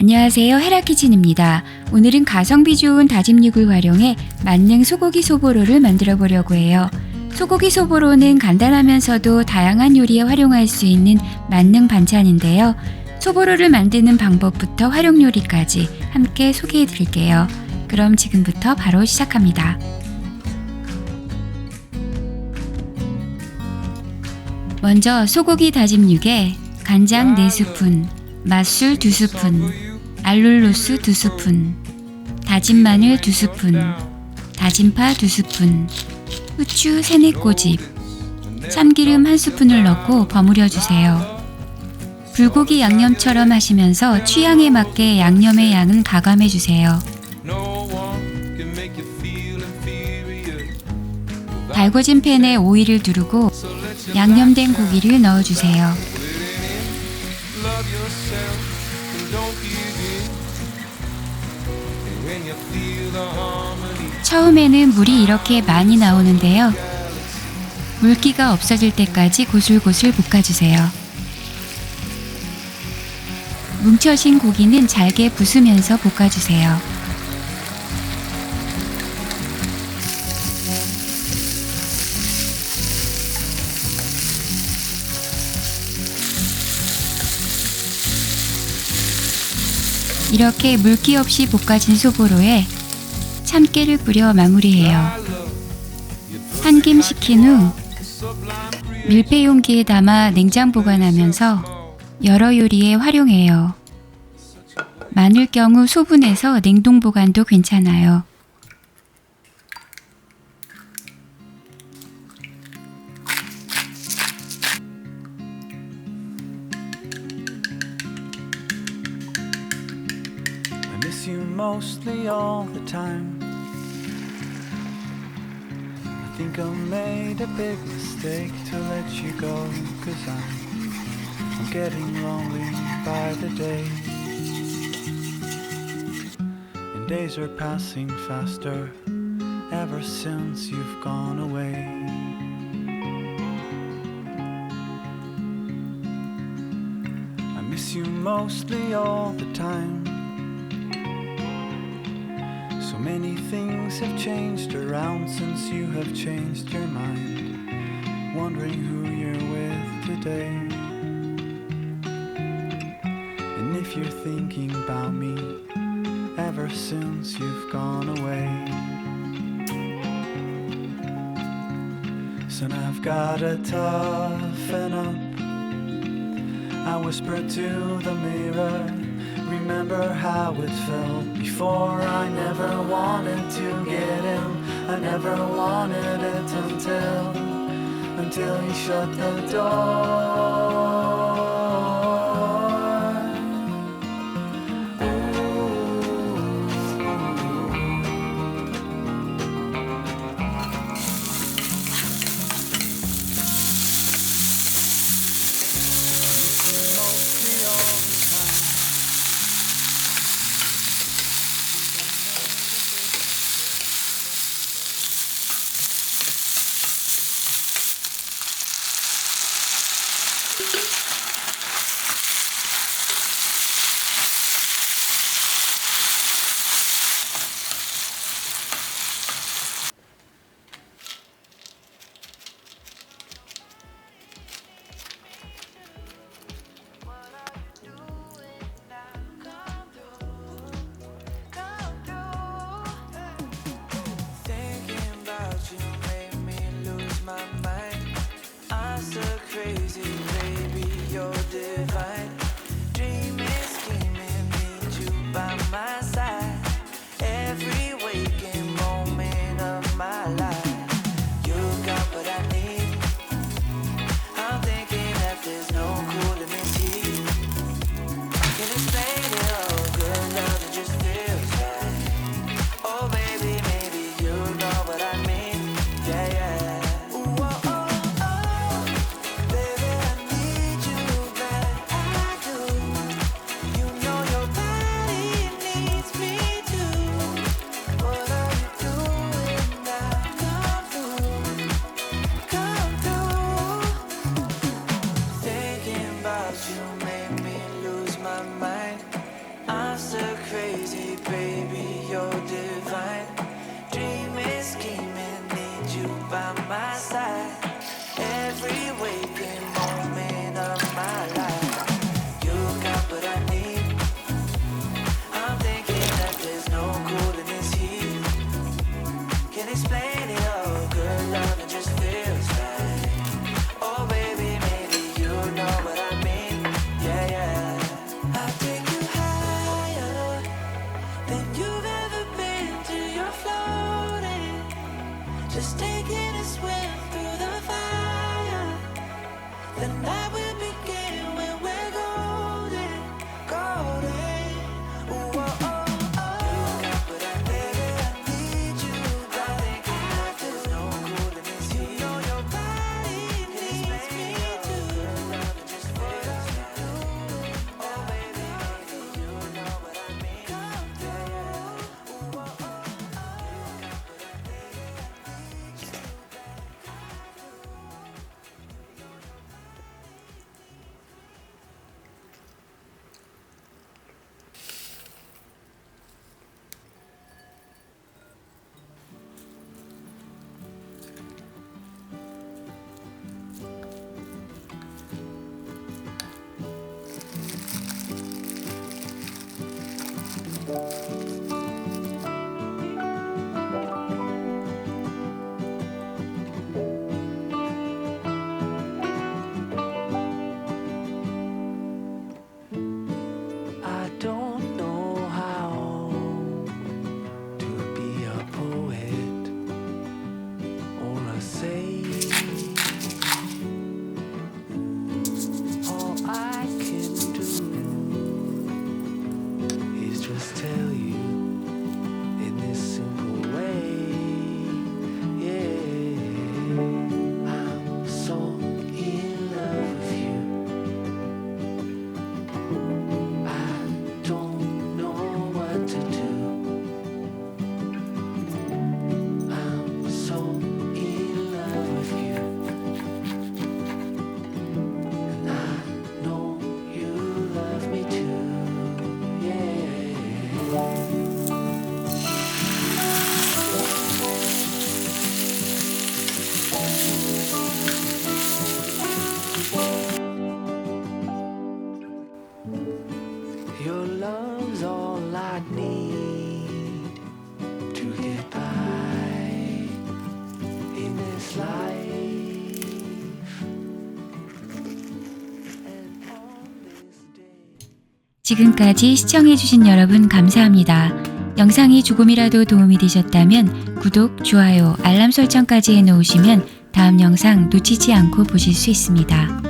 안녕하세요, 헤라키친입니다. 오늘은 가성비 좋은 다짐 육을 활용해 만능 소고기 소보로를 만들어 보려고 해요. 소고기 소보로는 간단하면서도 다양한 요리에 활용할 수 있는 만능 반찬인데요. 소보로를 만드는 방법부터 활용 요리까지 함께 소개해 드릴게요. 그럼 지금부터 바로 시작합니다. 먼저 소고기 다짐 육에 간장 4스푼, 맛술 2스푼, 알룰로스 2스푼, 다진 마늘 2스푼, 다진 파 2스푼, 후추 3-4꼬집, 참기름 1스푼을 넣고 버무려 주세요. 불고기 양념처럼 하시면서 취향에 맞게 양념의 양은 가감해 주세요. 달궈진 팬에 오일을 두르고 양념된 고기를 넣어주세요. 처음에는 물이 이렇게 많이 나오는데요. 물기가 없어질 때까지 고슬고슬 볶아주세요. 뭉쳐진 고기는 잘게 부수면서 볶아주세요. 이렇게 물기 없이 볶아진 소보로에 참깨를 뿌려 마무리해요. 한 김 식힌 후 밀폐 용기에 담아 냉장 보관하면서 여러 요리에 활용해요. 많을 경우 소분해서 냉동 보관도 괜찮아요. You mostly all the time. I think I made a big mistake to let you go, 'cause I'm getting lonely by the day, and days are passing faster ever since you've gone away. I miss you mostly all the time. So many things have changed around since you have changed your mind, wondering who you're with today. And if you're thinking about me ever since you've gone away, son, I've gotta toughen up. I whisper to the mirror, remember how it felt before. I never wanted to get in, I never wanted it until you shut the door. baby, you're divine. Dreaming, scheming, need you by my side. Every waking moment of my life, you got what I need. I'm thinking that there's no cooling this heat. Can't explain it all, good love it just feels right. Oh baby, maybe you know what I mean. Yeah, yeah. I'll take you higher than you've ever been till you're floating. Just taking a swim through the fire. The night will begin when we're golden, golden. Ooh, oh, oh, oh. You got what I need, I need you. I think that there's no cooling this heat. You know your body needs me too. Love it just feels right. Oh baby, baby, you know what I mean. Yeah, yeah. Ooh, oh, oh, oh. You got what I need, I need you. I don't know how to be a poet or a sage. All I can do is just tell you in this simple way. Yeah, I'm so in love with you. I don't know what to do. I'm so in love with you. And I know you love me too. Yeah. Your love's all I need to get by in this life and on this day. 지금까지 시청해주신 여러분 감사합니다. 영상이 조금이라도 도움이 되셨다면 구독, 좋아요, 알람 설정까지 해놓으시면 다음 영상 놓치지 않고 보실 수 있습니다.